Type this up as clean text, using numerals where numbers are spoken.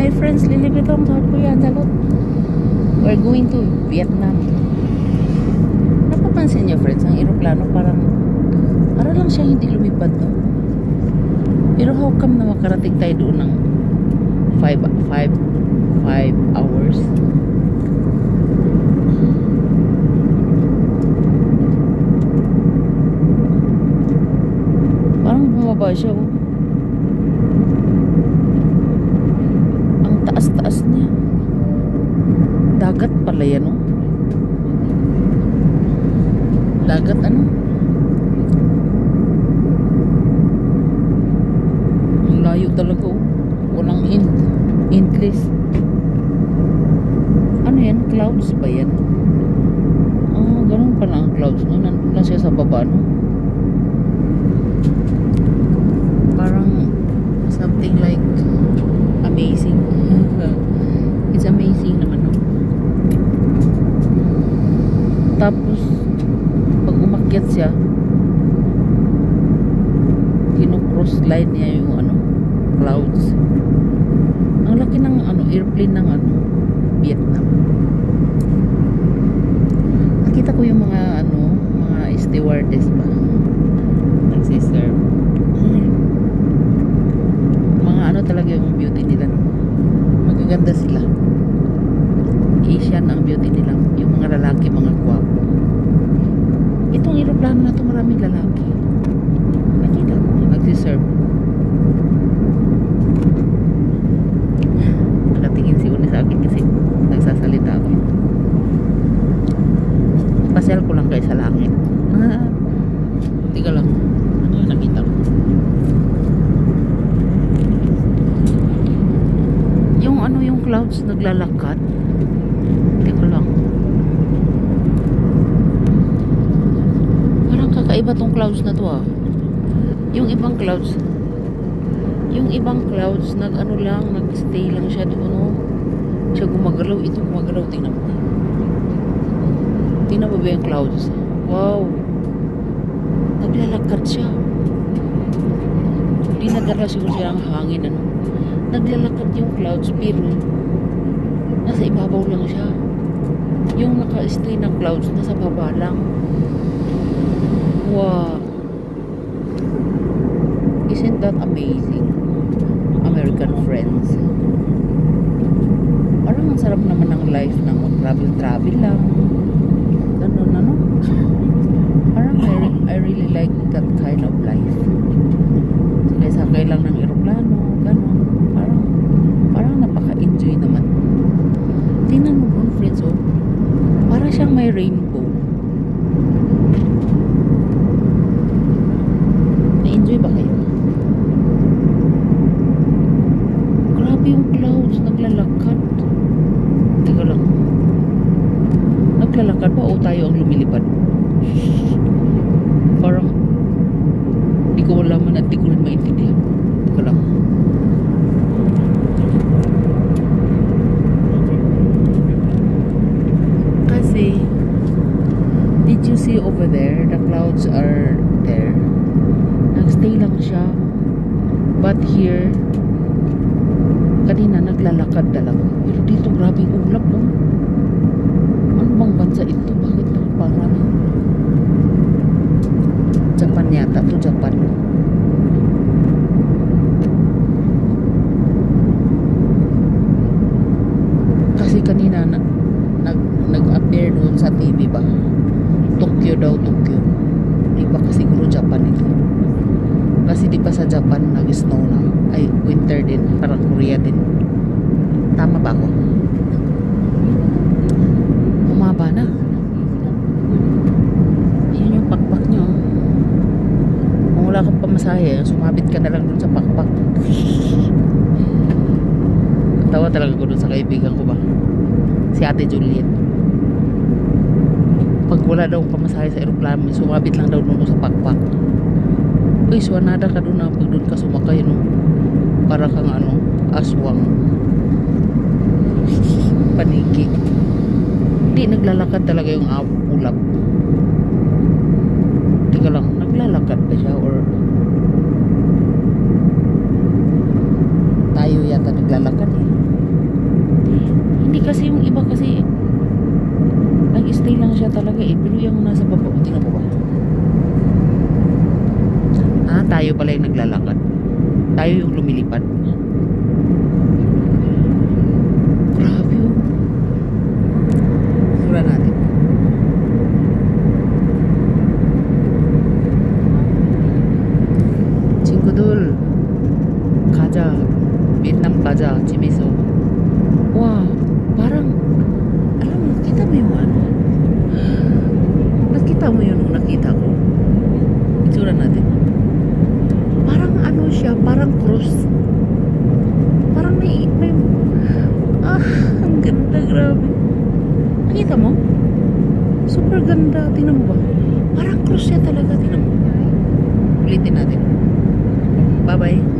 My friends, lilipit ang South Korea. Salot. We're going to Vietnam. Napapansin niyo, friends, ang eroplano parang para lang siya hindi lumipad, no? Pero how come na makarating tayo doon ng 5 hours? Parang bumaba siya, oh. Ang taas-taas niya. Dagat pala yan, oh. Dagat ano? Ang layo talaga, oh. Walang endless. Ano yan? Clouds ba yan? Ah, ganun pala ang clouds, no? Nandun na siya sa baba, no? Parang something like amazing. It's amazing naman, no? Tapos pag umakyat siya, kino-cross line niya yung ano, clouds. Ang laki ng ano, airplane ng ano, Vietnam. Nakita ko yung mga ano, mga stewardess ba nagsiserve. Mga ano talaga yung beauty nila, no? Magaganda sila. Asian ang beauty nila. Yung mga lalaki, mga gwapo. Itong aeroplano na ito, maraming lalaki. Nakita ko, nagsiserve. Nakatingin si Uni sa akin kasi nagsasalita ako. Pasyal ko lang kayo sa langit. Tika lang. Ano yung nakita ko? Yung ano, yung clouds naglalakad. Tika lang. Parang kakaiba tong clouds na to, ah. Yung ibang clouds nag-ano lang, nag-stay lang siya doon, no? Siya gumagalaw, ito gumagalaw. Tingnan mo. Tingnan mo ba yung clouds? Wow. Naglalakad siya. Dinadala siguro siya ang hangin, ano? Naglalakad yung clouds, pero nasa ibabaw lang siya. Yung naka-stay na clouds nasa baba lang. Wow. Isn't that amazing? American friends. Parang ang sarap naman ng life ng travel lang. Ganun, ano? Parang I really like that kind of life. Sakay lang ng eroplano, ganun. Parang napaka-enjoy naman. Tingnan mo doon, friends, oh. Para siyang may rainbow. Na-enjoy ba kayo? Grabe yung clouds, naglalakad. Teka lang. Naglalakad ba o tayo ang lumilipad? Parang di ko malaman at di ko rin maintindihan. Teka lang. Kasi did you see over there? The clouds are there. Nagstay lang siya. But here, kanina naglalakad talaga. Pero dito grabing ulap, oh. Ano bang bansa ito? Bakit parang Japan yata to, Japan. Kasi kanina nag-appear doon sa TV ba? Tokyo daw, Tokyo. Iba kasi siguro Japan ito. Kasi di pa sa Japan nag-snow na. Ay, winter din. Parang Korea din. Tama ba ako? Humaba na. Yun yung pakpak nyo. Kung wala kang pamasahe, sumabit ka na lang dun sa pakpak. Tawa talaga ko dun sa kaibigan ko ba? Si Ate Juliet. Pag wala daw pamasahe sa aeroplano, sumabit lang daw dun sa pakpak. Uy, suwanada ka dun, pag dun ka sumakay, no? Para kang ano, aswang. Paniki. Hindi, naglalakad talaga yung ulap. Teka lang, naglalakad ba siya or tayo yata naglalakad, eh? kasi yung iba kasi nag-stay lang siya talaga eh. Pero yung nasa baba, tingnan mo ba? Ah, tayo pala yung naglalakad. Tayo yung lumilipad. Grabe oh. Sura natin. 친구들 가자. Vietnam 가자. 집에서. Wow, parang alam mo, nakita mo yung ano? Nakita mo yun nung nakita ko? Itsura natin. Parang ano siya, parang cross. Parang may ang ganda, grabe. Nakita mo? Super ganda, tingnan mo ba? Parang cross siya talaga, tingnan mo. Ulitin natin. Bye-bye.